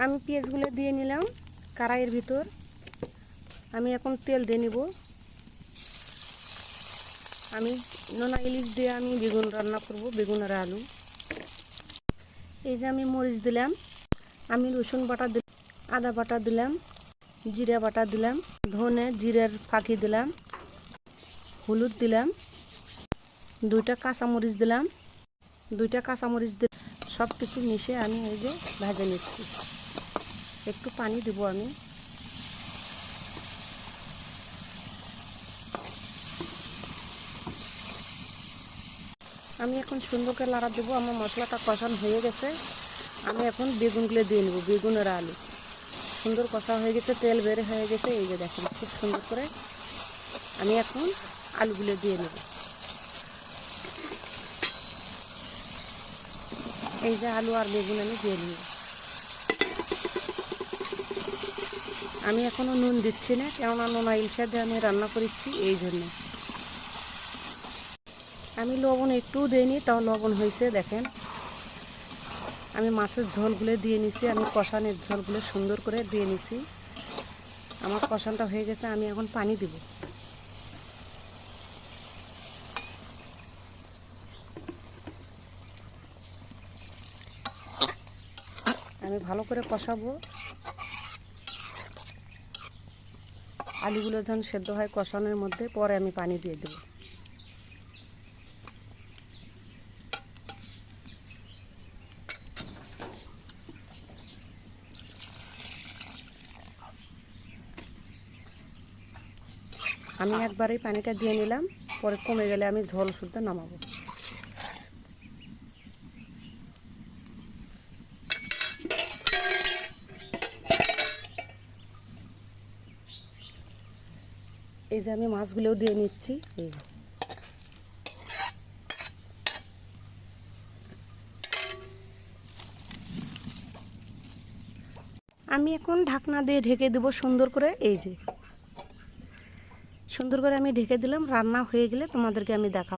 আমি পেঁয়াজগুলো দিয়ে নিলাম কড়াইয়ের ভিতর। আমি এখন তেল দিয়ে নিব। আমি নোনা ইলিশ দিয়ে আমি বেগুন রান্না করব, বেগুন আর আলু। এই যে আমি মরিচ দিলাম, আমি রসুন বাটা দিলাম, আদা বাটা দিলাম, জিরা বাটা দিলাম, ধনে জিরার ফাঁকি দিলাম, হলুদ দিলাম, দুইটা কাঁচামরিচ দিলাম, সব কিছু মিশিয়ে আমি এই যে ভেজে নিচ্ছি। একটু পানি দেব আমি। আমি এখন সুন্দর করে লাড়া দেবো। আমার মশলাটা কষানো হয়ে গেছে। আমি এখন বেগুনগুলো দিয়ে নেব, বেগুন আর আলু। সুন্দর কষা হয়ে গেছে, তেল বের হয়ে গেছে। এই যে দেখেন খুব সুন্দর করে আমি এখন আলুগুলো দিয়ে নেব। এই যে আলু আর বেগুন আমি দিয়ে নেব। আমি এখনও নুন দিচ্ছি না, কেননা নোনা ইলিশ দিয়ে আমি রান্না করেছি, এই জন্য। আমি লবণ একটুও দিইনি, তাও লবণ হয়েছে দেখেন। আমি মাছের ঝোলগুলো দিয়ে নিছি, আমি কষানোর ঝোলগুলো সুন্দর করে দিয়ে নিছি। আমার কষানটা হয়ে গেছে, আমি এখন পানি দিব। আমি ভালো করে কষাবো। আলুগুলো যখন সেদ্ধ হয় কষানোর মধ্যে, পরে আমি পানি দিয়ে দেব। আমি একবারেই পানিটা দিয়ে নিলাম, পরে কমে গেলে আমি ঝোল শুদ্ধ নামাবো। এই যে আমি মাছগুলোও দিয়ে নিচ্ছি। এই আমি এখন ঢাকনা দিয়ে ঢেকে দেবো সুন্দর করে। এই যে সুন্দর করে আমি ঢেকে দিলাম। রান্না হয়ে গেলে তোমাদেরকে আমি দেখাবো।